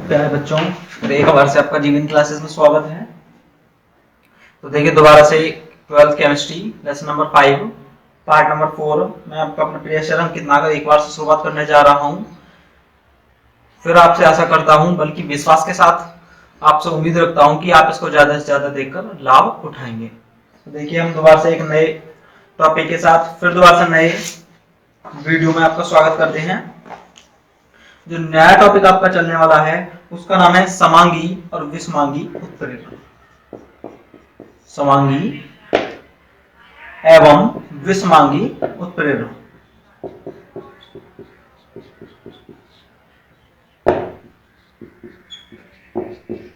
प्यारे बच्चों, मेरे एक बार से आपका जीवन क्लासेस में स्वागत है। तो देखिए दोबारा से 12th chemistry lesson number 5 part number 4 मैं आपका अपने प्रिय सर अंकित नागर एक बार से शुरुआत करने जा रहा हूं। फिर आपसे आशा करता हूं, बल्कि विश्वास के साथ आपसे उम्मीद रखता हूं कि आप इसको ज्यादा से ज्यादा देखकर लाभ उठाएंगे। तो देखिए हम दोबारा से एक नए टॉपिक के साथ फिर दोबारा से नए वीडियो में आपका स्वागत करते हैं। जो नया टॉपिक आपका चलने वाला है उसका नाम है समांगी और विषमांगी उत्प्रेरण। समांगी एवं विषमांगी उत्प्रेरण।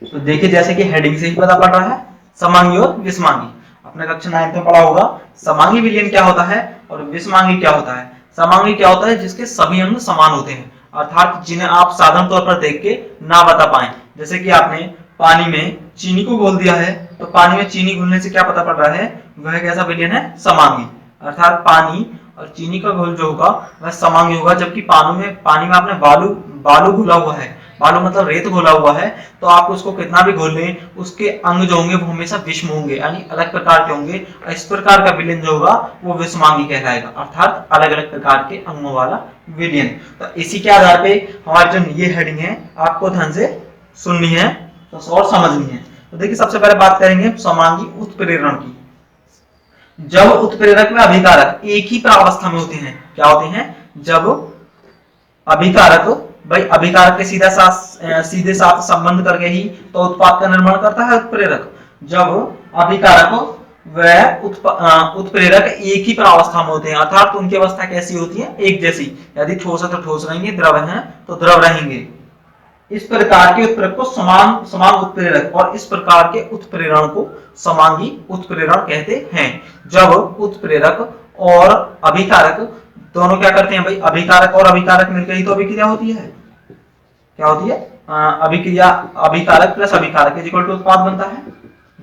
तो देखिए जैसे कि हेडिंग से ही पता पड़ रहा है, समांगी और विषमांगी आपने कक्षा 9 में पढ़ा होगा। समांगी विलयन क्या होता है और विषमांगी क्या होता है। समांगी क्या होता है, जिसके सभी अंग समान होते हैं, अर्थात जिन्हें आप साधारण तौर पर देख के ना बता पाए। जैसे कि आपने पानी में चीनी को घोल दिया है, तो पानी में चीनी घुलने से क्या पता पड़ रहा है, वह कैसा विलयन है, समांगी। अर्थात पानी और चीनी का घोल जो होगा वह समांगी होगा, जबकि पानी में आपने बालू घोला हुआ है, बालू मतलब रेत घोला हुआ है, तो आप उसको कितना भी घोल लें उसके अंग जो होंगे वो हमेशा विषम होंगे, यानी अलग प्रकार के होंगे। इस प्रकार का विलयन जो होगा वो विषमांगी कहलाएगा, अर्थात अलग अलग प्रकार के अंगों वाला विलयन। तो इसी के आधार पे हमारी जो ये हेडिंग है आपको ध्यान से सुननी है तो और समझनी है। तो देखिए सबसे पहले बात करेंगे समांगी उत्प्रेरण की। जब उत्प्रेरक में अभिकारक एक ही प्रावस्था में होते हैं, क्या होते हैं, जब अभिकारक, भाई अभिकारक के सीधे साथ संबंध करके ही तो उत्पाद का निर्माण करता है उत्प्रेरक। जब अभिकारक वह उत्प्रेरक एक ही प्रावस्था में होते हैं, अर्थात उनकी अवस्था कैसी होती है, एक जैसी। यदि ठोस है तो ठोस रहेंगे, द्रव है तो द्रव रहेंगे। इस प्रकार के उत्प्रेरक को समान उत्प्रेरक और इस प्रकार के उत्प्रेरण को समांगी उत्प्रेरण कहते हैं। जब उत्प्रेरक और अभिकारक दोनों क्या करते हैं, भाई अभिकारक और अभिकारक मिलकर ही तो अभिक्रिया होती है। क्या होती है, अभिक्रिया। अभिकारक प्लस अभिकारक इज इक्वल टू उत्पाद बनता है,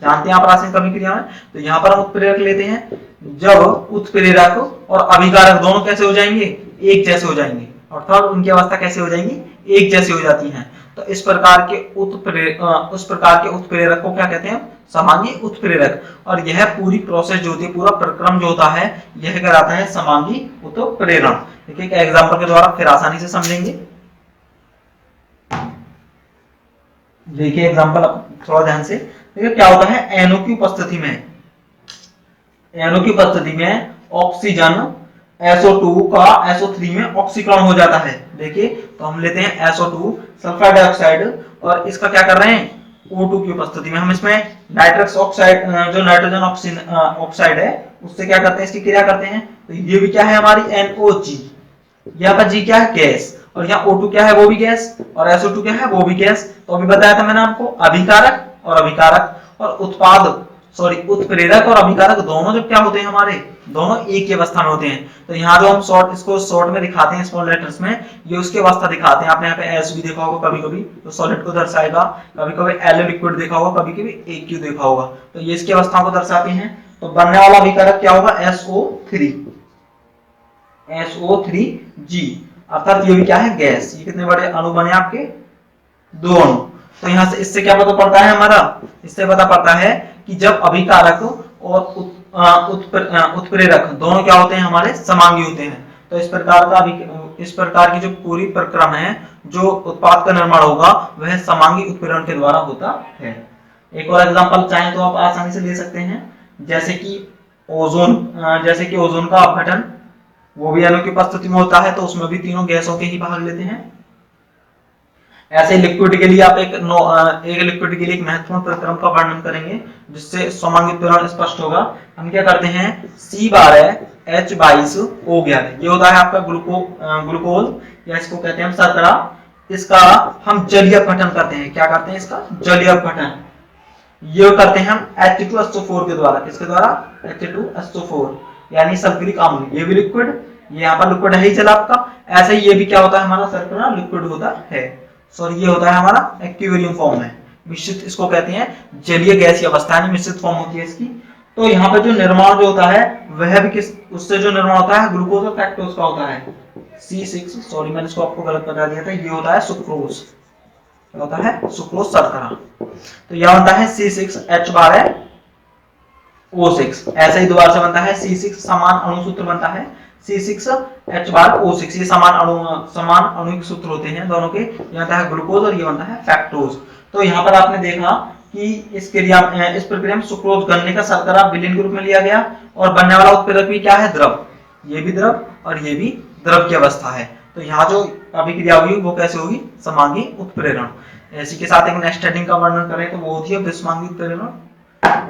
जानते हैं आप रासायनिक अभिक्रिया में। तो यहाँ पर हम उत्प्रेरक लेते हैं, जब उत्प्रेरक और अभिकारक दोनों कैसे हो जाएंगे, एक जैसे हो जाएंगे, अर्थात उनकी अवस्था कैसे हो जाएंगी, एक जैसी हो जाती है। तो इस प्रकार के उत्प्रेरक को क्या कहते हैं, समांगी उत्प्रेरक। और यह पूरी प्रोसेस जो होती है, पूरा प्रक्रम जो होता है, यह कहलाता है समांगी उत्प्रेरण। देखिए एक एग्जांपल के द्वारा फिर आसानी से समझेंगे। देखिए एग्जांपल थोड़ा ध्यान से देखिए, क्या होता है, एनओ की उपस्थिति में ऑक्सीजन SO2 का SO3 में ऑक्सीकरण हो जाता है। देखिए तो हम लेते हैं SO2 सल्फर डाइऑक्साइड, और इसका क्या कर रहे हैं, O2 की उपस्थिति में हम इसमें नाइट्रस ऑक्साइड, जो नाइट्रोजन ऑक्साइड है, उससे क्या करते हैं, इसकी क्रिया करते हैं। तो ये भी क्या है हमारी NOG, यहाँ पर G क्या है, गैस, और यहाँ O2 क्या है, वो भी गैस, और SO2 क्या है, वो भी गैस। तो अभी बताया था मैंने आपको, अभिकारक और अभिकारक और उत्प्रेरक और अभिकारक दोनों जब क्या होते हैं, हमारे दोनों एक ही अवस्था में होते हैं। तो यहाँ जो हम इसको शॉर्ट में दिखाते हैं स्मॉल लेटर्स में, ये उसकी अवस्था दिखाते हैं। आपने यहाँ पे एस भी देखा होगा कभी कभी, तो सॉलिड को दर्शाएगा, कभी कभी एल लिक्विड देखा होगा, कभी कभी AQ देखा होगा, तो ये इसकी अवस्थाओं को दर्शाते हैं। तो बनने वाला अभिकारक क्या होगा, SO3G, अर्थात ये भी क्या है, गैस। ये कितने बड़े अणु बने आपके, 2 अणु। तो यहाँ से इससे क्या पता पड़ता है हमारा, इससे पता पड़ता है कि जब अभिकारक और उत्प्रेरक दोनों क्या होते हैं, हमारे समांगी होते हैं। तो इस प्रकार की जो पूरी प्रक्रम है, जो उत्पाद का निर्माण होगा, वह समांगी उत्प्रेरण के द्वारा होता है। एक और एग्जांपल चाहें तो आप आसानी से ले सकते हैं, जैसे कि ओजोन का अपघटन, वो भी अणु की उपस्थिति में होता है, तो उसमें भी तीनों गैसों के ही भाग लेते हैं। ऐसे लिक्विड के लिए आप एक लिक्विड के लिए एक महत्वपूर्ण प्रक्रम का वर्णन करेंगे, जिससे समांगी उत्प्रेरण स्पष्ट होगा। हम क्या करते हैं, C12H22O11, ये होता है आपका ग्लूकोज, या इसको कहते हैं हम शर्करा। इसका हम जलीय अपघटन करते हैं, क्या करते हैं, इसका जलीय अपघटन ये करते हैं हम H2SO4 के द्वारा। किसके द्वारा, H2SO4, यानी सल्फ्यूरिक अम्ल। ये भी लिक्विड, ये यहाँ पर लिक्विड है ही चला आपका। ऐसे ही ये भी क्या होता है, हमारा शर्करा लिक्विड होता है। सॉरी, ये होता है हमारा एक्विलिब्रियम फॉर्म है, मिश्रित इसको कहते हैं, जलीय गैसीय अवस्था में मिश्रित फॉर्म होती है इसकी। तो यहाँ पे जो निर्माण जो होता है वह भी उससे जो निर्माण होता है ग्लूकोज और फ्रक्टोज का होता है। C6, सॉरी मैंने इसको आपको गलत बता दिया था, ये होता है सुक्रोज। क्या होता है, सुक्रोज शर्करा। तो यह बनता है C6H12O6। ऐसे ही दोबारा से बनता है C6, समान अणु सूत्र बनता है C6H12O6। ये समान अणुिक सूत्र होते हैं दोनों के। ये बनता है ग्लूकोज और ये बनता है फैक्टोज। तो यहाँ पर आपने देखा कि इस प्रक्रिया में सुक्रोज गन्ने का शर्करा विलीन के रूप में लिया गया और बनने वाला उत्प्रेरक भी क्या है, द्रव। ये भी द्रव और ये भी द्रव की अवस्था है। तो यहाँ जो अभिक्रिया होगी वो कैसे होगी, समांगी उत्प्रेरण। इसी के साथ एक नेक्स्ट हेडिंग का वर्णन करें तो वो होती है विषमांगी उत्प्रेरण।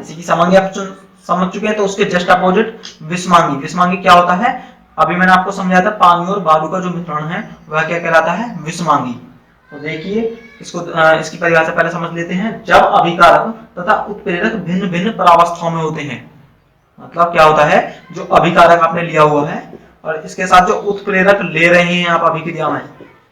इसी की समांगी आप समझ चुके हैं, तो उसके जस्ट अपोजिट विषमांगी। विषमांगी क्या होता है, अभी मैंने आपको समझाया था, पानी और बालू का जो मिश्रण है वह क्या कहलाता है, विषमांगी। तो देखिए इसको इसकी परिभाषा पहले समझ लेते हैं। जब अभिकारक तथा उत्प्रेरक भिन्न भिन्न प्रावस्थाओं में होते हैं, मतलब क्या होता है, जो अभिकारक आपने लिया हुआ है और इसके साथ जो उत्प्रेरक ले रहे हैं आप अभिक्रिया में,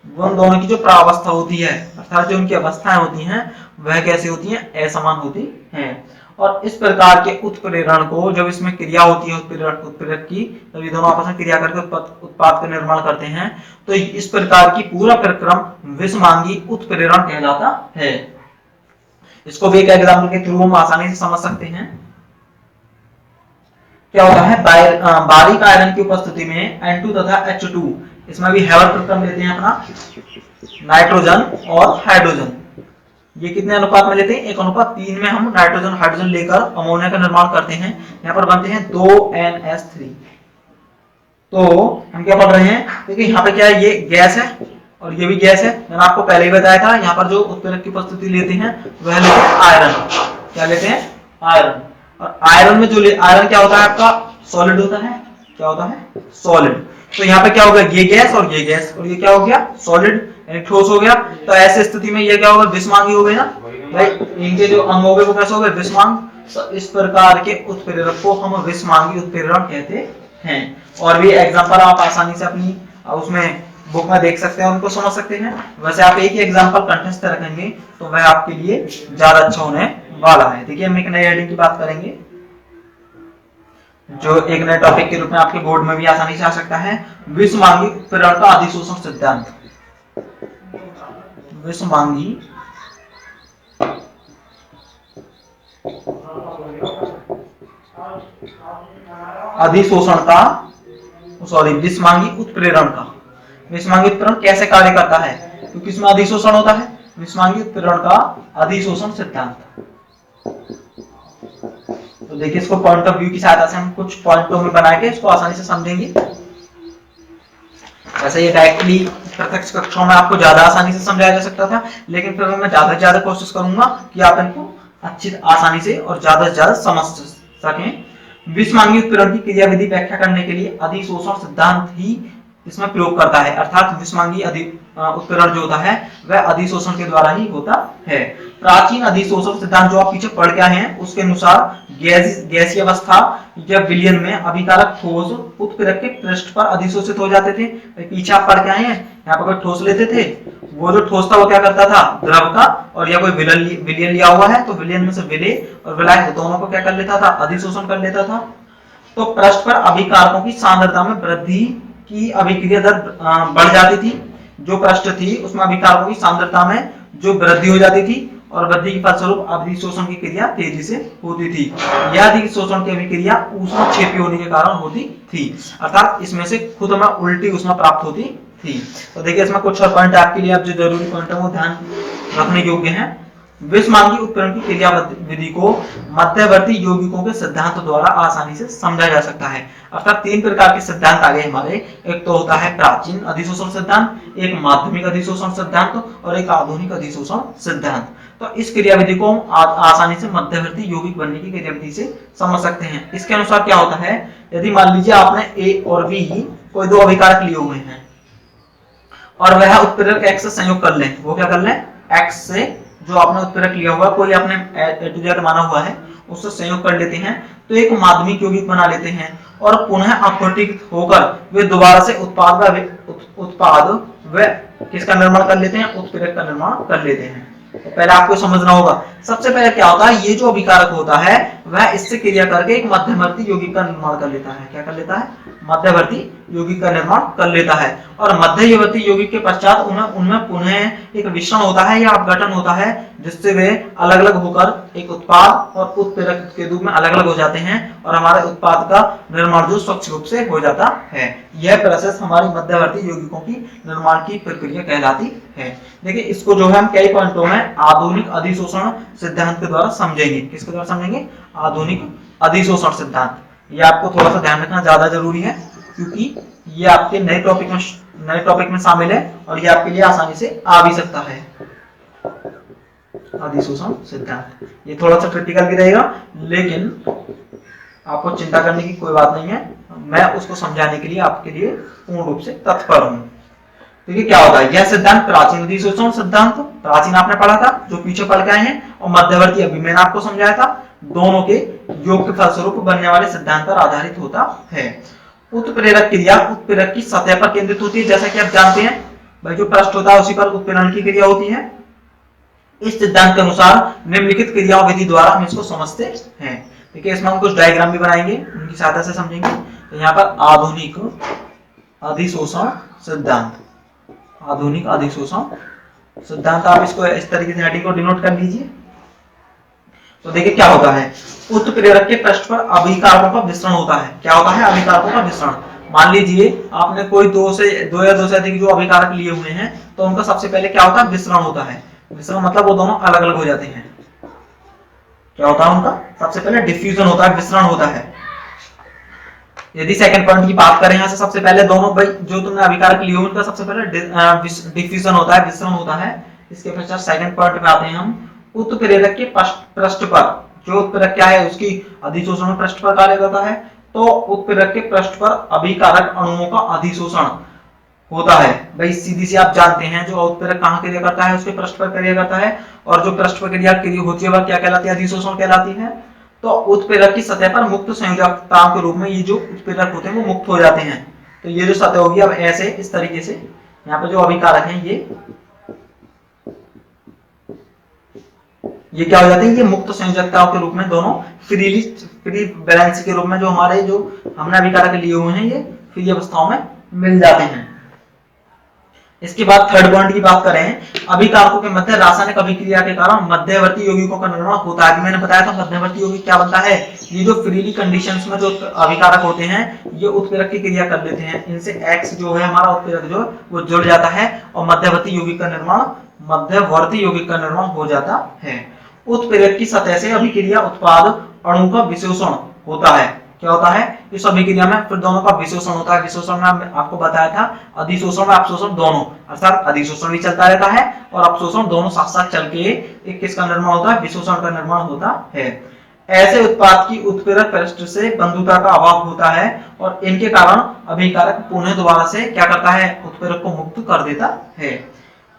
उन दोनों की जो प्रावस्था होती है, अर्थात जो उनकी अवस्थाएं होती हैं वह कैसी होती हैं, असमान होती हैं। और इस प्रकार के उत्प्रेरण को, जब इसमें क्रिया होती है उत्प्रेरक की, तब ये दोनों आपस में क्रिया करके उत्पाद का निर्माण करते हैं। तो इस प्रकार की पूरा प्रक्रम विषमांगी उत्प्रेरण कहलाता है। इसको भी एक एग्जाम्पल के थ्रू हम आसानी से समझ सकते हैं। क्या होता है, बारीक आयरन की उपस्थिति में N2 तथा H2, इसमें भी हैवर प्रक्रम लेते हैं अपना, नाइट्रोजन और हाइड्रोजन। ये कितने अनुपात में लेते हैं, 1:3 में हम नाइट्रोजन हाइड्रोजन लेकर अमोनिया का निर्माण करते हैं। यहाँ पर बनते हैं 2NH3। तो हम क्या पढ़ रहे हैं, देखिए यहाँ पे क्या है, ये गैस है और ये भी गैस है। मैंने आपको पहले ही बताया था, यहाँ पर जो उत्प्रेरक की उपस्थिति लेते हैं वह लेते हैं आयरन। क्या लेते हैं, आयरन। और आयरन में जो आयरन क्या होता है आपका, सॉलिड होता है। क्या होता है, सॉलिड। तो यहाँ पे क्या होगा, ये गैस और ये गैस, और ये क्या हो गया, सॉलिड, ठोस हो गया। तो ऐसी स्थिति में ये क्या होगा, विषमांगी हो गए ना भाई, इनके जो अंग हो गए वो कैसे हो गए, विषमांग। तो इस प्रकार के उत्प्रेरक को हम विषमांगी उत्प्रेरण कहते हैं। और भी एग्जांपल आप आसानी से अपनी उसमें बुक में देख सकते हैं, उनको समझ सकते हैं। वैसे आप एक ही एग्जांपल कंठस्थ रखेंगे तो वह आपके लिए ज्यादा अच्छा होने वाला है। देखिए हम एक नई हेडिंग की बात करेंगे जो एक नए टॉपिक के रूप में आपके बोर्ड में भी आसानी से आ सकता है, विषमांगी उत्प्रेरण का अधिशोषण सिद्धांत। विषमांगी अधिशोषण का, विषमांगी उत्प्रेरण का, विषमांगी उत्प्रेरण कैसे कार्य करता है, क्योंकि इसमें अधिशोषण होता है। विषमांगी उत्प्रेरण का अधिशोषण सिद्धांत। तो देखिए इसको पॉइंट ऑफ व्यू की सहायता से हम कुछ पॉइंटों में बना के इसको आसानी से समझेंगे। वैसे ये डायरेक्टली प्रत्यक्ष कक्षाओं में आपको ज्यादा आसानी से समझाया जा सकता था, लेकिन फिर मैं ज्यादा से ज्यादा कोशिश करूंगा कि आप इनको अच्छी आसानी से और ज्यादा से ज्यादा समझ सकें। विषमांगी उत्प्रेरण की क्रियाविधि व्याख्या करने के लिए अधिशोषण सिद्धांत ही इसमें प्रयोग करता है। अर्थात विषमांगी उत्प्रेरण जो होता है वह अधिशोषण के द्वारा ही होता है। प्राचीन अधिशोषण सिद्धांत जो आप पीछे पढ़ के आए हैं उसके अनुसार गैसीय अवस्था या विलयन में अभिकारक ठोस उत्प्रेरक के पृष्ठ पर अधिशोषित हो जाते थे। पीछे आप पढ़ के आए हैं, यहाँ पर कोई ठोस लेते थे, वो जो ठोस था वो क्या करता था, द्रव का, और या कोई विलयन लिया हुआ है तो विलयन में से विलय और विलायक दोनों को क्या कर लेता था, अधिशोषण कर लेता था। तो पृष्ठ पर अभिकारकों की सांद्रता में वृद्धि की अभिक्रिया दर बढ़ जाती थी। जो पृष्ठ थी उसमें अभिकारकों की सांद्रता में जो वृद्धि हो जाती थी और वृद्धि के फलस्वरूप अधिशोषण की क्रिया तेजी से होती थी। यह अधिशोषण की अभिक्रिया ऊष्मक्षेपी होने के कारण होती थी, अर्थात इसमें से खुद में उल्टी ऊष्मा प्राप्त होती थी। तो देखिए इसमें कुछ और पॉइंट आपके लिए, अब जो जरूरी पॉइंट है वो ध्यान रखने योग्य है। विषमांगी उत्प्रेरण की क्रियाविधि को मध्यवर्ती यौगिकों के सिद्धांत द्वारा आसानी से समझा जा सकता है। अर्थात 3 प्रकार के सिद्धांत आ गए हमारे। एक तो होता है प्राचीन अधिशोषण सिद्धांत, एक माध्यमिक अधिशोषण सिद्धांत और एक आधुनिक अधिशोषण सिद्धांत। तो इस क्रियाविधि को हम आसानी से मध्यवर्ती यौगिक बनने की क्रियाविधि से समझ सकते हैं। इसके अनुसार क्या होता है, यदि मान लीजिए आपने ए और बी कोई 2 अभिकारक लिए हुए हैं और वह उत्प्रेरक X से संयोग कर लें, वो क्या कर लें, X से जो आपने उत्प्रेरक लिया हुआ, कोई आपने A to Z माना हुआ है, उससे संयोग कर लेते हैं तो एक माध्यमिक यौगिक बना लेते हैं और पुनः अपघटित होकर वे दोबारा से उत्पाद व किसका निर्माण कर लेते हैं, उत्प्रेरक का निर्माण कर लेते हैं। तो पहले आपको समझना होगा, सबसे पहले क्या होता है, ये जो अभिकारक होता है वह इससे क्रिया करके एक मध्यवर्ती यौगिक का निर्माण कर लेता है। क्या कर लेता है? मध्यवर्ती यौगिक का निर्माण कर लेता है। और मध्यवर्ती यौगिक के पश्चात उनमें पुनः एक मिश्रण होता है या अपघटन होता है, जिससे वे अलग अलग होकर एक उत्पाद और उत्प्रेरक के रूप में अलग अलग हो जाते हैं और हमारे उत्पाद का निर्माण जो स्वच्छ रूप से हो जाता है। यह प्रोसेस हमारी मध्यवर्ती यौगिकों की निर्माण की प्रक्रिया कहलाती है। देखिए इसको जो है हम कई पॉइंटों में आधुनिक अधिशोषण सिद्धांत के द्वारा समझेंगे। किसके द्वारा समझेंगे? आधुनिक अधिशोषण सिद्धांत। ये आपको थोड़ा सा ध्यान रखना ज्यादा जरूरी है, क्योंकि ये आपके नए टॉपिक में शामिल है और ये आपके लिए आसानी से आ भी सकता है। अधिशोषण सिद्धांत ये थोड़ा सा क्रिटिकल भी रहेगा, लेकिन आपको चिंता करने की कोई बात नहीं है, मैं उसको समझाने के लिए आपके लिए पूर्ण रूप से तत्पर हूं। देखिए क्या होता है, यह सिद्धांत प्राचीन अधिशोषण सिद्धांत, प्राचीन आपने पढ़ा था जो पीछे पढ़ के आए हैं, और मध्यवर्ती अभी मैंने आपको समझाया था, दोनों के योग के फलस्वरूप बनने वाले सिद्धांत पर आधारित होता है। उत्प्रेरक क्रिया उत्प्रेरक की सतह पर केंद्रित होती है। जैसा कि आप जानते हैं भाई, जो पृष्ठ होता है उसी पर उत्प्रेरण की क्रिया होती है। इस सिद्धांत के अनुसार निम्नलिखित क्रियाओं विधि द्वारा हम इसको समझते हैं। देखिए इसमें हम कुछ डायग्राम भी बनाएंगे, उनकी सहायता से समझेंगे। तो यहाँ पर आधुनिक अधिशोषण सिद्धांत, आधुनिक अधिशोषण सिद्धांत, आप इसको इस तरीके से हेडिंग को डिनोट कर लीजिए। तो देखिए क्या होता है, उत्प्रेरक के पृष्ठ पर अभिकारकों का मिश्रण होता है। क्या होता है? अभिकारकों का मिश्रण। मान लीजिए आपने कोई दो या दो से अधिक जो अभिकारक लिए हुए हैं, तो उनका सबसे पहले क्या होता है? मिश्रण होता है। मिश्रण मतलब वो दोनों अलग अलग हो जाते हैं। क्या होता है उनका? सबसे पहले डिफ्यूजन होता है, मिश्रण होता है। यदि सेकंड पॉइंट की बात करें यहाँ से, सबसे पहले दोनों भाई जो तुमने अभिकारक लिए उनका सबसे पहले डिफ्यूजन होता है, मिश्रण होता है। इसके पश्चात सेकंड पॉइंट में आते हैं हम, उत्प्रेरक के पृष्ठ पर, जो उत्प्रेरक क्या है उसकी अधिशोषण पृष्ठ पर कार्य करता है, तो उत्प्रेरक के पृष्ठ पर अभिकारक अणुओं का अधिशोषण होता है। भाई सीधी सी आप जानते हैं, जो उत्प्रेरक कहाँ क्रिया करता है? उसके पृष्ठ पर क्रिया करता है, और जो पृष्ठ पर क्रिया होती है वह क्या कहलाती है? अधिशोषण कहलाती है। तो उत्प्रेरक की सतह पर मुक्त संयोजकताओं के रूप में ये जो उत्प्रेरक होते हैं वो मुक्त हो जाते हैं। तो ये जो सतह होगी अब ऐसे इस तरीके से, यहाँ पे जो अभिकारक हैं ये क्या हो जाते हैं? ये मुक्त संयोजकताओं के रूप में दोनों फ्री बैलेंस के रूप में जो हमारे जो हमने अभिकारक लिए हुए हैं ये फ्री अवस्थाओं में मिल जाते हैं। इसके बाद थर्ड पॉइंट की बात करें, अभिकारकों के मध्य रासायनिक अभिक्रिया के कारण मध्यवर्ती यौगिकों का निर्माण होता है। मैंने बताया था मध्यवर्ती यौगिक क्या बनता है, ये जो फ्रीली कंडीशंस में जो अभिकारक होते हैं ये उत्प्रेरक की क्रिया कर लेते हैं, इनसे X जो है हमारा उत्प्रेरक जो वो जुड़ जाता है और मध्यवर्ती यौगिक का निर्माण हो जाता है। उत्प्रेरक की सतह से अभिक्रिया उत्पाद अणु का विशोषण होता है। क्या होता है? इस अभिक्रिया में फिर दोनों का विशोषण होता है। विशोषण में आपको बताया था, अधिशोषण और अपशोषण दोनों, अर्थात अधिशोषण भी चलता रहता है और अपशोषण दोनों साथ साथ चल के एक किसका निर्माण होता है? विशोषण का निर्माण होता है। ऐसे उत्पाद की उत्प्रेरक पृष्ठ से बंधुता का अभाव होता है और इनके कारण अभिकारक पुनः दोबारा से क्या करता है? उत्प्रेरक को मुक्त कर देता है।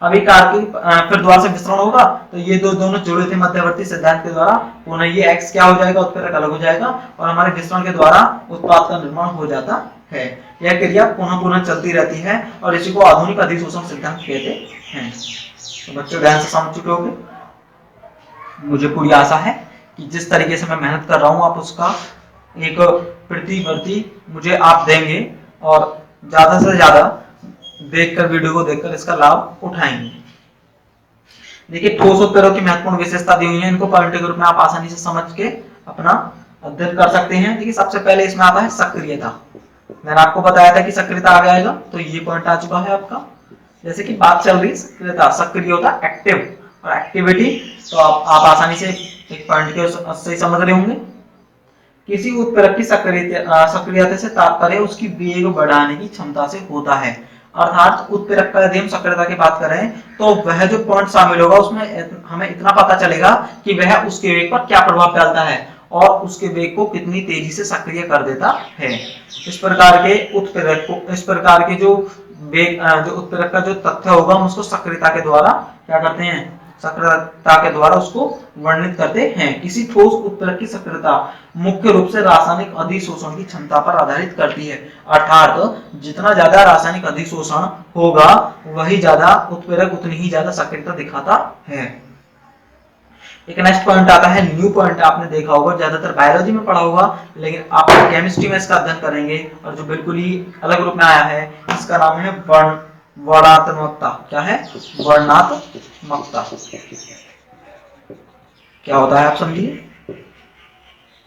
अभिकारक फिर दोबारा से मिश्रण होगा, तो ये दोनों जुड़े थे मध्यवर्ती सिद्धांत के द्वारा, पुनः ये X क्या हो जाएगा? उत्प्रेरक अलग हो जाएगा और हमारे मिश्रण के द्वारा उत्पाद का निर्माण हो जाता है। यह क्रिया पुनः चलती रहती है और इसी को आधुनिक अधिशोषण सिद्धांत कहते हैं। तो बच्चों ध्यान से समझ चुके होंगे। मुझे पूरी आशा है कि जिस तरीके से मैं मेहनत कर रहा हूँ आप उसका एक प्रतिवर्ती मुझे आप देंगे और ज्यादा से ज्यादा देखकर, वीडियो को देखकर इसका लाभ उठाएंगे। देखिए ठोस उत्प्रेरकों की महत्वपूर्ण विशेषता दी हुई है, इनको पॉइंट के रूप में आप आसानी से समझ के अपना अध्ययन कर सकते हैं। देखिए सबसे पहले इसमें आता है सक्रियता। मैंने आपको बताया था कि सक्रियता आ जाएगा, तो ये पॉइंट आ चुका है आपका। जैसे कि बात चल रही सक्रियता, सक्रिय होता है एक्टिव और एक्टिविटी, तो आप आसानी से एक पॉइंट के से समझ रहे होंगे। किसी उत्प्रेरक की सक्रियता से तात्पर्य उसकी वेग बढ़ाने की क्षमता से होता है। अर्थात उत्प्रेरक का यदि हम सक्रियता की बात करें तो वह जो पॉइंट शामिल होगा उसमें हमें इतना पता चलेगा कि वह उसके वेग पर क्या प्रभाव डालता है और उसके वेग को कितनी तेजी से सक्रिय कर देता है। इस प्रकार के उत्प्रेरक को, इस प्रकार के जो वेग जो उत्प्रेरक का जो तथ्य होगा हम उसको सक्रियता के द्वारा क्या करते हैं? सक्रियता के द्वारा उसको वर्णित करते हैं। किसी ठोस उत्प्रेरक की सक्रियता मुख्य रूप से रासायनिक अधिशोषण की क्षमता पर आधारित करती है। अर्थात जितना ज्यादा रासायनिक अधिशोषण होगा वही ज्यादा उत्प्रेरक उतनी ही ज्यादा सक्रियता दिखाता है। एक नेक्स्ट पॉइंट आता है, न्यू पॉइंट। आपने देखा होगा, ज्यादातर बायोलॉजी में पढ़ा होगा, लेकिन आप केमिस्ट्री में इसका अध्ययन करेंगे और जो बिल्कुल ही अलग रूप में आया है, इसका नाम है वर्णात्मकता। क्या है? वर्णात्मकता। क्या होता है आप समझिए,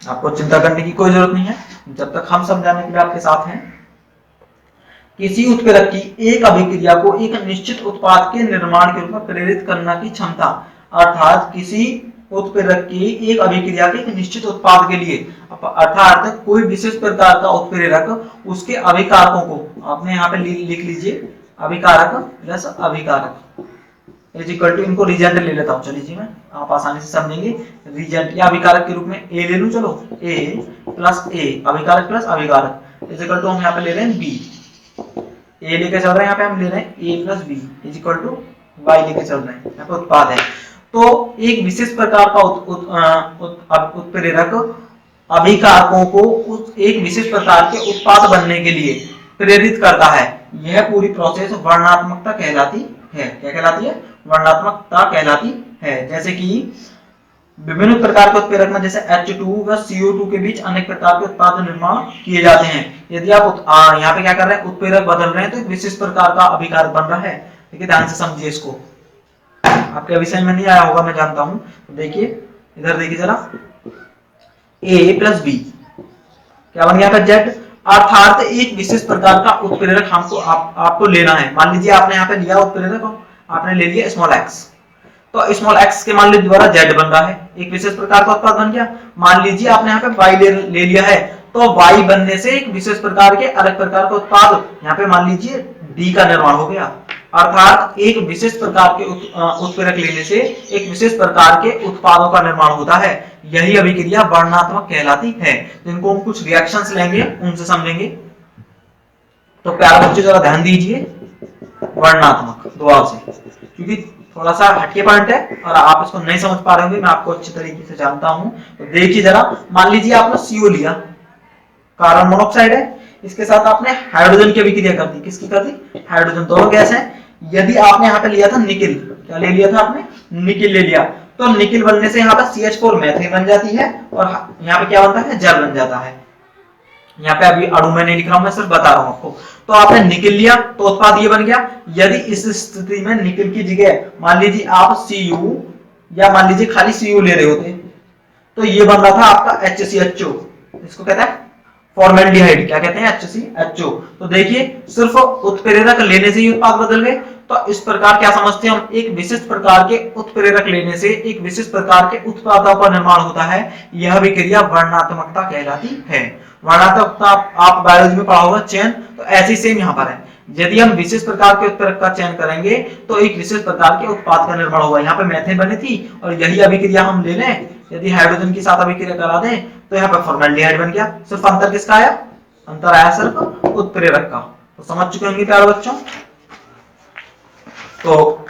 आपको चिंता करने की कोई जरूरत नहीं है, जब तक हम समझाने के लिए आपके साथ हैं। किसी उत्प्रेरक की एक अभिक्रिया को एक निश्चित उत्पाद के निर्माण के रूप में प्रेरित करने की क्षमता, अर्थात किसी उत्प्रेरक की एक अभिक्रिया के एक निश्चित उत्पाद के लिए, अर्थात कोई विशेष प्रकार का उत्प्रेरक उसके अभिकारकों को, आपने यहाँ पे लिख लीजिए अभिकारक प्लस अभिकारक इज इक्वल टू, इनको रीजेंट ले लेता हूँ, चलिए जी मैं, आप आसानी से समझेंगे। रीजेंट या अभिकारक के रूप में ए ले लूं, चलो ए प्लस ए, अभिकारक प्लस अभिकारक इज इक्वल टू, हम यहाँ पे ले रहे हैं बी, ए लेके चल रहे हैं, यहाँ पे हम ले रहे हैं A plus B is equal to Y लेके चल रहे हैं, यहाँ पे उत्पाद है। तो एक विशेष प्रकार का उत्प्रेरक अभिकारकों को उस एक विशेष प्रकार के उत्पाद बनने के लिए प्रेरित करता है। यह पूरी प्रोसेस वर्णात्मकता कहलाती है। क्या कहलाती है? वर्णात्मकता कहलाती है। जैसे कि विभिन्न प्रकार के उत्प्रेरक में जैसे H2 व CO2 के बीच अनेक प्रकार के उत्पाद निर्माण किए जाते हैं। यदि आप यहाँ पे क्या कर रहे हैं, उत्प्रेरक बदल रहे हैं, तो एक विशेष प्रकार का अभिकारक बन रहा है। देखिए ध्यान से समझिए इसको, आपके विषय में नहीं आया होगा मैं जानता हूं। तो देखिए इधर देखिए जरा, A प्लस बी क्या बन गया था? Z। अर्थात एक विशेष प्रकार का उत्प्रेरक हमको आपको लेना है। मान लीजिए आपने यहाँ पे लिया उत्प्रेरक, आपने ले लिया स्मॉल x, तो स्मॉल x के मान लीजिए द्वारा z बन रहा है, एक विशेष प्रकार का उत्पाद बन गया। मान लीजिए आपने यहाँ पे y ले लिया है, तो y बनने से एक विशेष प्रकार के अलग प्रकार का उत्पाद, यहाँ पे मान लीजिए d का निर्माण हो गया। अर्थात एक विशेष प्रकार के उत्प्रेरक लेने से एक विशेष प्रकार के उत्पादों का निर्माण होता है। यही अभिक्रिया वर्णात्मक कहलाती है। जिनको हम कुछ रिएक्शंस लेंगे उनसे समझेंगे। तो प्यारे बच्चों जरा ध्यान दीजिए, वर्णात्मक दुआ से, क्योंकि थोड़ा सा हटके पॉइंट है और आप इसको नहीं समझ पा रहे होंगे, मैं आपको अच्छी तरीके से जानता हूं। तो देखिए जरा, मान लीजिए आपने CO लिया, कार्बन मोनोऑक्साइड है, इसके साथ आपने हाइड्रोजन की अभिक्रिया कर दी। किसकी कर दी? हाइड्रोजन, दोनों गैस है। यदि आपने यहाँ पे लिया था निकिल, क्या ले लिया था आपने? निकिल ले लिया, तो निकिल बनने से यहाँ पे CH4 मेथेन बन जाती है और यहाँ पे क्या बनता है? जल बन जाता है। यहाँ पे अभी अणु में नहीं लिख रहा हूं, मैं सिर्फ बता रहा हूं आपको। तो आपने निकिल लिया तो उत्पाद ये बन गया। यदि इस स्थिति में निकिल की जगह मान लीजिए आप Cu या मान लीजिए खाली Cu ले रहे होते, तो ये बन रहा था आपका HCHO, इसको कहते हैं फॉर्मेल्डिहाइड। क्या कहते हैं? HCHO। तो देखिए सिर्फ उत्प्रेरक लेने से ही उत्पाद बदल गए। तो इस प्रकार क्या समझते हैं हम? एक विशिष्ट प्रकार के उत्प्रेरक लेने से एक विशिष्ट प्रकार के उत्पादों का निर्माण होता है। यह अभिक्रिया वर्णात्मकता कहलाती है। वर्णात्मकता आप बायोलॉजी में पढ़ा होगा, चयन, तो ऐसे सेम यहाँ पर है। यदि हम विशेष प्रकार के उत्प्रेरक का चयन करेंगे तो एक विशेष प्रकार के उत्पाद का निर्माण होगा। यहाँ पे मेथेन बनी थी और यही अभिक्रिया हम ले लें, यदि हाइड्रोजन के साथ अभिक्रिया करा दें तो यहाँ पे फॉर्मेल्डिहाइड बन गया। सिर्फ अंतर किसका आया? अंतर आया सिर्फ उत्प्रेरक का। तो समझ चुके होंगे प्यारे बच्चों, तो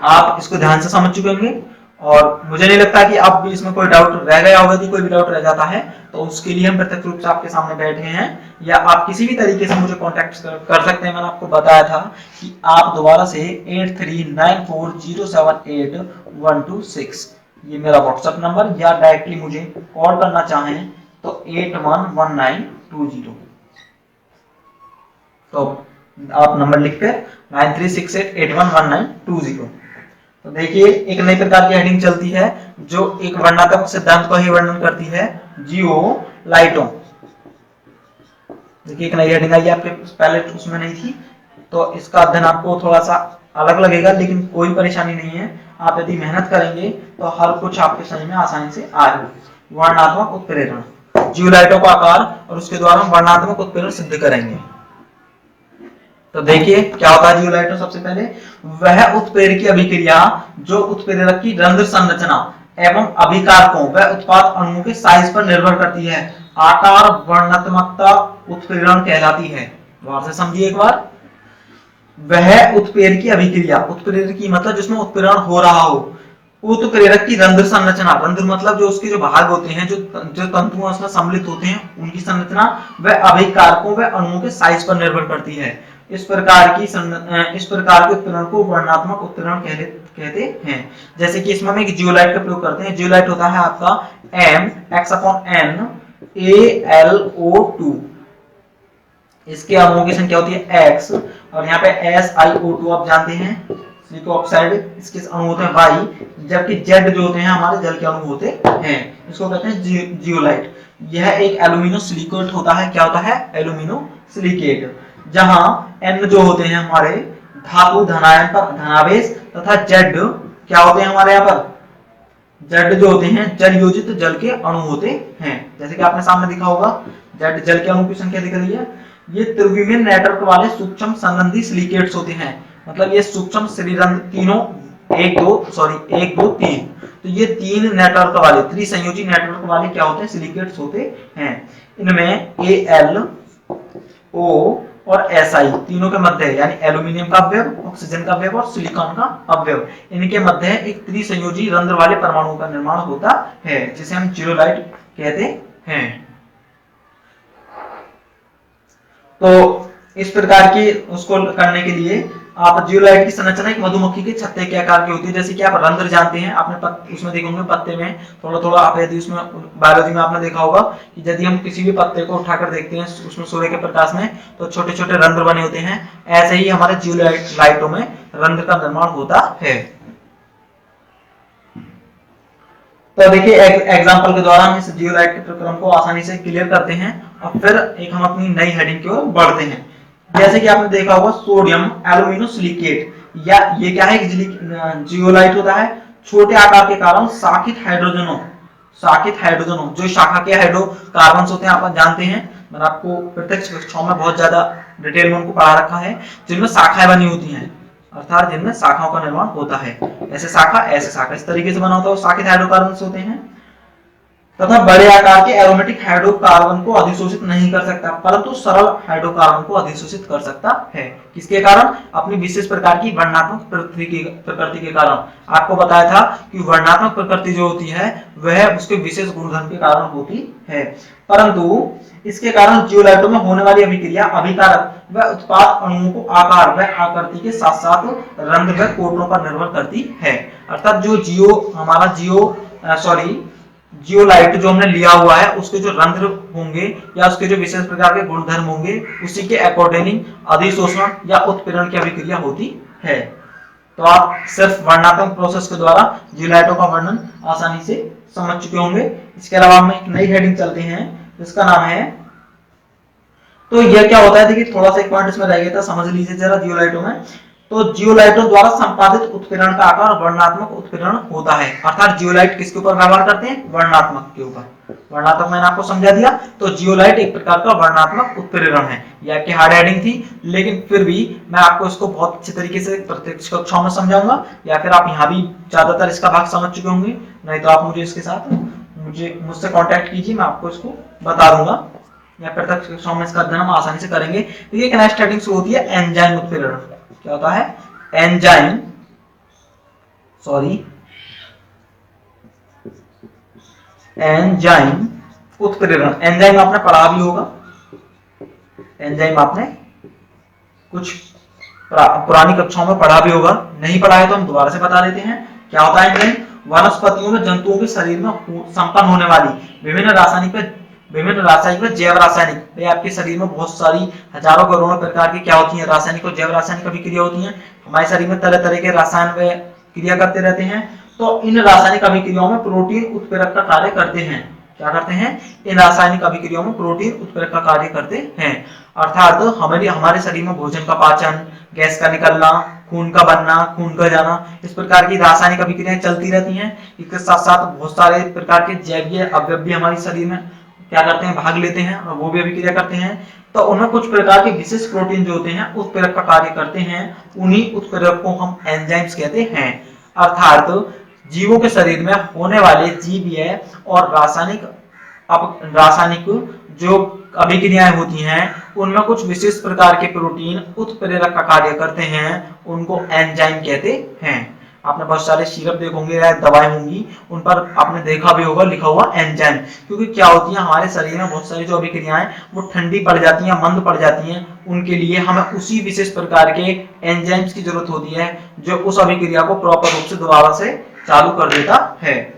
आप इसको ध्यान से समझ चुके होंगे और मुझे नहीं लगता कि आप भी इसमें कोई डाउट रह गया होगा। यदि कोई भी डाउट रह जाता है तो उसके लिए हम प्रत्यक्ष रूप से आपके सामने बैठे हैं, या आप किसी भी तरीके से मुझे कांटेक्ट कर सकते हैं। मैंने आपको बताया था कि आप दोबारा से 8394078126 ये मेरा व्हाट्सएप नंबर, या डायरेक्टली मुझे कॉल करना चाहें तो 811920। तो आप नंबर लिख कर 9368811920। तो देखिए एक नई प्रकार की हेडिंग चलती है जो एक वर्णात्मक सिद्धांत को ही वर्णन करती है, जियोलाइटों। देखिए एक नई हेडिंग आई है, आपके पहले उसमें नहीं थी, तो इसका अध्ययन आपको थोड़ा सा अलग लगेगा, लेकिन कोई परेशानी नहीं है। आप यदि मेहनत करेंगे तो हर कुछ आपके समझ में आसानी से आएगा। वर्णात्मक उत्प्रेरण, जियोलाइटों का आकार और उसके द्वारा हम वर्णात्मक उत्प्रेरण सिद्ध करेंगे। तो देखिए क्या होता है जियोलाइटों। सबसे पहले वह उत्प्रेरक की अभिक्रिया जो उत्प्रेरक की रंध्र संरचना एवं अभिकारकों व उत्पाद अणुओं के साइज पर निर्भर करती है। आकार वर्णात्मकता उत्प्रेरण कहलाती है। गौर से समझिए एक बार, वह उत्प्रेरक की अभिक्रिया, उत्प्रेरक की मतलब जिसमें उत्प्रेरण हो रहा हो, उत्प्रेरक की रंध्र संरचना, रंध्र मतलब जो उसके जो भाग होते हैं, जो जो तंतु उसमें सम्मिलित होते हैं, उनकी संरचना वह अभिकारकों व अणुओं के साइज पर निर्भर करती है। इस प्रकार के उत्प्रेरण को वर्णनात्मक उत्प्रेरण कहते हैं। जैसे कि इसमें हम एक जियोलाइट का प्रयोग करते हैं। जियोलाइट होता है आपका MX/N AlO2, इसके अणुओं की संख्या होती है X, और यहाँ पे SiO2 आप जानते हैं सिलिकॉन ऑक्साइड, इसके अणु होते हैं Y, जबकि Z जो होते हैं हमारे जल के अणु होते हैं। इसको कहते हैं जियोलाइट। यह एक एल्यूमिनो सिलिकेट होता है। क्या होता है? Alumino silicate. जहां N जो होते हैं हमारे धातु धनायन पर धनावेश, तथा Z क्या होते हैं हमारे यहाँ पर, Z जो होते हैं जल योजित जल के अणु होते हैं। जैसे कि आपने सामने दिखा होगा, Z जल के अणु की संख्या दिख रही है। ये त्रिविमीय नेटवर्क वाले सूक्ष्म संबंधी सिलिकेट्स होते हैं। मतलब ये सूक्ष्म श्रीरंध्र तीनों 1 2 3, तो ये 3 नेटवर्क वाले, त्रिसंयोजी नेटवर्क वाले क्या होते हैं? सिलिकेट्स होते हैं। इनमें Al, O और Si तीनों के मध्य, यानी एल्यूमिनियम का अवयव, ऑक्सीजन का अवयव और सिलिकॉन का अवयव, इनके मध्य एक त्रिसंयोजी रंध्र वाले परमाणुओं का निर्माण होता है, जिसे हम जियोलाइट कहते हैं। तो इस प्रकार की उसको करने के लिए आप जियोलाइट की संरचना एक मधुमक्खी के छत्ते के आकार की होती है। जैसे कि आप रंध्र जानते हैं, आपने उसमें देखे होंगे पत्ते में थोड़ा थोड़ा, आप यदि उसमें बायोलॉजी में आपने देखा होगा कि यदि हम किसी भी पत्ते को उठाकर देखते हैं उसमें सूर्य के प्रकाश में, तो छोटे छोटे रंध्र बने होते हैं। ऐसे ही हमारे जियोलाइटों में रंध्र का निर्माण होता है। तो देखिए एग्जांपल के द्वारा हम इस जियोलाइट के प्रक्रम को आसानी से क्लियर करते हैं, और फिर एक हम अपनी नई हेडिंग की ओर बढ़ते हैं। जैसे कि आपने देखा होगा सोडियम एल्यूमिनो सिलिकेट, या ये क्या है? जियोलाइट होता है। छोटे आकार के कारण शाखित हाइड्रोजनों, जो शाखा के हाइड्रोकार्बन्स होते हैं आप जानते हैं, मैंने आपको प्रत्यक्ष कक्षाओं में बहुत ज्यादा डिटेल में उनको पढ़ा रखा है, जिनमें शाखाएं बनी होती हैं, अर्थात जिनमें शाखाओं का निर्माण होता है। ऐसे शाखा इस तरीके से बना होता है, शाखित हाइड्रोकार्बन्स होते हैं। तथा बड़े आकार के एरोमेटिक हाइड्रोकार्बन को अधिशोषित नहीं कर सकता, परंतु सरल हाइड्रोकार्बन को अधिशोषित कर सकता है। किसके कारण? अपनी विशेष प्रकार की वर्णनात्मक प्रकृति के कारण। आपको बताया था कि वर्णनात्मक प्रकृति जो होती है वह उसके विशेष गुणधर्म के कारण होती है, परंतु इसके कारण जियोलाइटों में होने वाली अभिक्रिया अभिकारक व उत्पाद अणुओं को आकार व आकृति के साथ साथ रंध्र व कोटरों पर निर्भर करती है। अर्थात जो जियोलाइट जो हमने लिया हुआ है, उसके जो रंध्र होंगे या उसके जो विशेष प्रकार के गुणधर्म होंगे, उसी के अकॉर्डिंग अधिशोषण या उत्प्रेरण की अभिक्रिया होती है। तो आप सिर्फ वर्णनात्मक प्रोसेस के द्वारा जियोलाइटों का वर्णन आसानी से समझ चुके होंगे। इसके अलावा हम एक नई हेडिंग चलते हैं जिसका नाम है, तो यह क्या होता है, देखिए थोड़ा सा एक पॉइंट इसमें रह गया था, समझ लीजिए जरा जियोलाइटों में। तो जियोलाइटों द्वारा संपादित उत्प्रेरण का आकार वर्णनात्मक उत्प्रेरण होता है। अर्थात जियोलाइट किसके ऊपर व्यवहार करते हैं? वर्णनात्मक के ऊपर। वर्णनात्मक मैंने आपको समझा दिया। तो जियोलाइट एक प्रकार का वर्णनात्मक उत्प्रेरण है। यह आपकी हार्ड हेडिंग थी, लेकिन फिर भी मैं आपको इसको बहुत अच्छे तरीके से प्रत्यक्ष कक्षाओं में समझाऊंगा, या फिर आप यहाँ भी ज्यादातर इसका भाग समझ चुके होंगे, नहीं तो आप मुझे इसके साथ मुझसे कॉन्टेक्ट कीजिए, मैं आपको इसको बता दूंगा, या प्रत्यक्ष कक्षाओं में इसका अध्ययन हम आसानी से करेंगे। देखिए एक नेक्स्ट हेडिंग शुरू होती है एंजाइम उत्प्रेरण। क्या होता है? एंजाइम उत्प्रेरण। एंजाइम आपने पढ़ा भी होगा, एंजाइम आपने कुछ पुरानी कक्षाओं में पढ़ा भी होगा, नहीं पढ़ा है तो हम दोबारा से बता देते हैं। क्या होता है एंजाइम? वनस्पतियों में जंतुओं के शरीर में संपन्न होने वाली विभिन्न रासायनिक व जैव रासायनिक, आपके शरीर में बहुत सारी हजारों करोड़ों प्रकार की क्या होती है? रासायनिक और जैव रासायनिक अभिक्रिया होती हैं। हमारे शरीर में तरह तरह के रसायन व क्रिया करते रहते हैं। तो इन रासायनिक अभिक्रियाओं में प्रोटीन उत्प्रेरक का कार्य करते हैं। क्या करते हैं? इन रासायनिक अभिक्रियाओं में प्रोटीन उत्प्रेरक का कार्य करते हैं। अर्थात हमारे शरीर में भोजन का पाचन, गैस का निकलना, खून का बनना, खून का जाना, इस प्रकार की रासायनिक अभिक्रियाएं चलती रहती हैं। इसके साथ साथ बहुत सारे प्रकार के जैवीय अवयव भी हमारे शरीर में क्या करते हैं? भाग लेते हैं, और वो भी अभिक्रिया करते हैं। तो उनमें कुछ प्रकार के विशेष प्रोटीन जो होते हैं उत्प्रेरक का कार्य करते हैं। उन्हीं उत्प्रेरक को हम एंजाइम्स कहते हैं। अर्थात जीवों के शरीर में होने वाले जीवीय और रासायनिक जो अभिक्रियाएं होती हैं, उनमें कुछ विशेष प्रकार के प्रोटीन उत्प्रेरक का कार्य करते हैं, उनको एंजाइम कहते हैं। आपने बहुत सारे सिरप देखे होंगे या दवाएं होंगी, उन पर आपने देखा भी होगा लिखा हुआ एंजाइम। क्योंकि क्या होती है, हमारे शरीर में बहुत सारी जो अभिक्रियाएं वो ठंडी पड़ जाती हैं, मंद पड़ जाती हैं, उनके लिए हमें उसी विशेष प्रकार के एंजाइम्स की जरूरत होती है जो उस अभिक्रिया को प्रॉपर रूप से दोबारा से चालू कर देता है।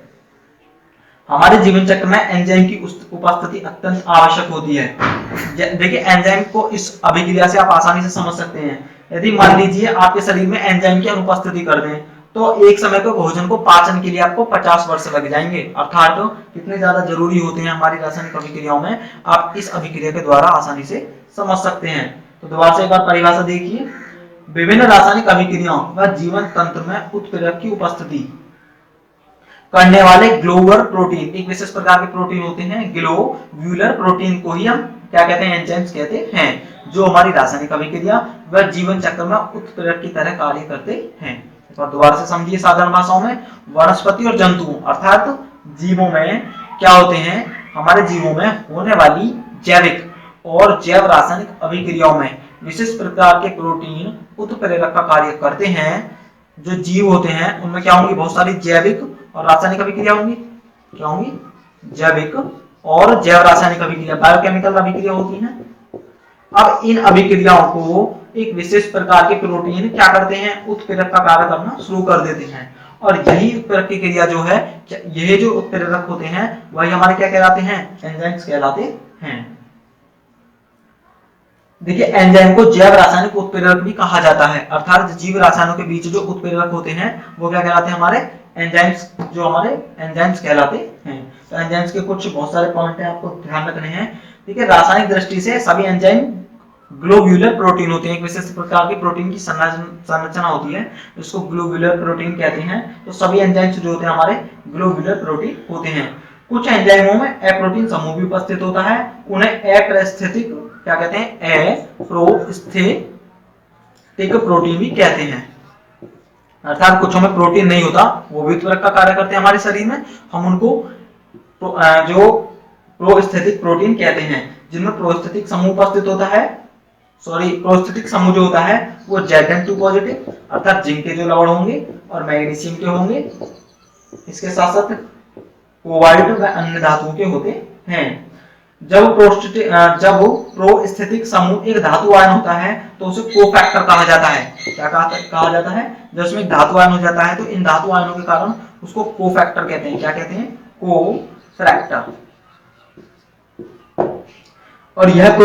हमारे जीवन चक्र में एंजाइम की उपस्थिति अत्यंत आवश्यक होती है। देखिए एंजाइम को इस अभिक्रिया से आप आसानी से समझ सकते हैं। यदि मान लीजिए आपके शरीर में एंजाइम की अनुपस्थिति कर दें तो एक समय के भोजन को पाचन के लिए आपको 50 वर्ष लग जाएंगे। अर्थात कितने ज्यादा जरूरी होते हैं हमारी रासायनिक अभिक्रियाओं में, आप इस अभिक्रिया के द्वारा आसानी से समझ सकते हैं। तो दोबारा से एक बार परिभाषा देखिए, विभिन्न रासायनिक अभिक्रियाओं व जीवन तंत्र में उत्प्रेरक की उपस्थिति करने वाले ग्लोबुलर प्रोटीन, एक विशेष प्रकार के प्रोटीन होते हैं ग्लोब्यूलर प्रोटीन को ही हम क्या कहते हैं, एंजाइम्स कहते हैं, जो हमारी रासायनिक अभिक्रिया व जीवन चक्र में उत्प्रेरक की तरह कार्य करते हैं। और दोबारा से समझिए साधारण भाषाओं में, वनस्पति और जंतुओं अर्थात जीवों में क्या होते हैं, हमारे जीवों में होने वाली जैविक और जैव रासायनिक अभिक्रियाओं में विशेष प्रकार के प्रोटीन उत्प्रेरक का कार्य करते हैं। जो जीव होते हैं उनमें क्या होंगी, बहुत सारी जैविक और रासायनिक अभिक्रिया होंगी, क्या होंगी, जैविक और जैव रासायनिक अभिक्रिया, बायोकेमिकल अभिक्रिया होती हैं। अब इन अभिक्रियाओं को एक विशेष प्रकार के प्रोटीन क्या करते हैं, उत्प्रेरक का कार्य करना शुरू कर देते हैं। और यही उत्प्रेरक की क्रिया जो है, यही जो उत्प्रेरक होते हैं वही हमारे क्या कहलाते हैं, एंजाइम्स कहलाते हैं। देखिए एंजाइम को जैव रासायनिक उत्प्रेरक भी कहा जाता है, अर्थात जीव रसायनों के बीच जो उत्प्रेरक होते हैं वो क्या कहलाते हैं, हमारे एंजाइम्स, जो हमारे एंजाइम्स कहलाते हैं। तो एंजाइम्स के कुछ बहुत सारे पॉइंट हैं आपको ध्यान रखने हैं। ठीक है, रासायनिक दृष्टि से सभी एंजाइम ग्लोब्यूलर प्रोटीन होते हैं, एक विशेष प्रकार के प्रोटीन की संरचना होती है जिसको ग्लोब्यूलर प्रोटीन कहते हैं। तो सभी एंजाइम्स जो होते हैं हमारे ग्लोब्यूलर प्रोटीन होते हैं। कुछ एंजाइमों में अप्रोटीन समूह भी उपस्थित होता है, उन्हें अप्रास्थितिक क्या कहते हैं, अप्रोस्थितिक प्रोटीन भी कहते हैं। अर्थात कुछ में प्रोटीन नहीं होता, वो भी उत्प्रेरक का कार्य करते हैं हमारे शरीर में, हम उनको जो प्रोस्थितिक प्रोटीन कहते हैं, जिनमें प्रोस्थितिक समूह उपस्थित होता है। प्रोस्थितिक समूह जो होता है वो Zn2 पॉजिटिव अर्थात जिंक के जो लवण होंगे और मैग्नीशियम के होंगे, इसके साथ साथ कोबाल्ट व अन्य धातुओं के होते हैं। जब प्रोस्थितिक समूह एक धातु आयन होता है तो उसे कोफैक्टर कहा जाता है। क्या कहा जाता है, जब उसमें धातु आयन हो जाता है तो इन धातु आयनों के कारण उसको कोफैक्टर कहते हैं। क्या कहते हैं, कोफैक्टर। और यह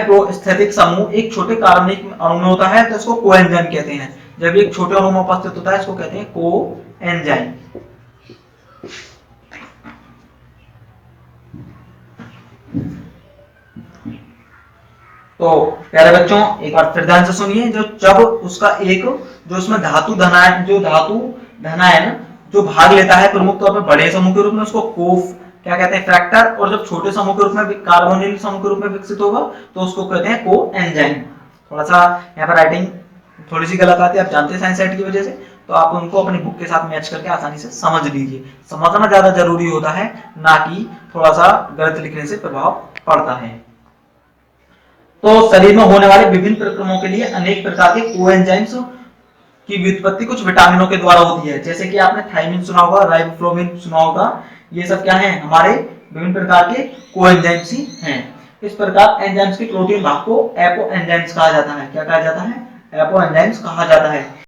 प्रोस्थितिक समूह एक छोटे कार्बनिक अणु में होता है तो इसको कोएंजाइम कहते हैं। जब एक छोटे अणु में उपस्थित होता है इसको कहते हैं कोएंजाइम। तो प्यारे बच्चों एक बार फिर ध्यान से सुनिए, जब उसका एक जो उसमें धातु धनायन जो भाग लेता है प्रमुख तौर पर बड़े समूह के रूप में, उसको कोफ क्या कहते हैं, फैक्टर। और जब छोटे समूह के रूप में कार्बोनिल समूह के रूप में विकसित होगा तो उसको कहते हैं कोएंजाइम। थोड़ा सा यहाँ पर राइटिंग थोड़ी सी गलत आती है, आप जानते हैं साइंस साइड की वजह से, तो आप उनको अपनी बुक के साथ मैच करके आसानी से समझ लीजिए। समझना ज्यादा जरूरी होता है, ना कि थोड़ा सा गलत लिखने से प्रभाव पड़ता है। तो शरीर में होने वाले विभिन्न प्रक्रमों के लिए अनेक प्रकार के कोएंजाइम्स की व्युत्पत्ति कुछ विटामिनों के द्वारा होती है, जैसे कि आपने थायमिन सुना होगा, राइबोफ्लाविन सुना होगा, ये सब क्या हैं, हमारे विभिन्न प्रकार के कोएंजाइम्स ही हैं। इस प्रकार एंजाइम्स के प्रोटीन भाग को एपोएंजाइम्स कहा जाता है। क्या कहा जाता है, एपोएंजाइम्स कहा जाता है।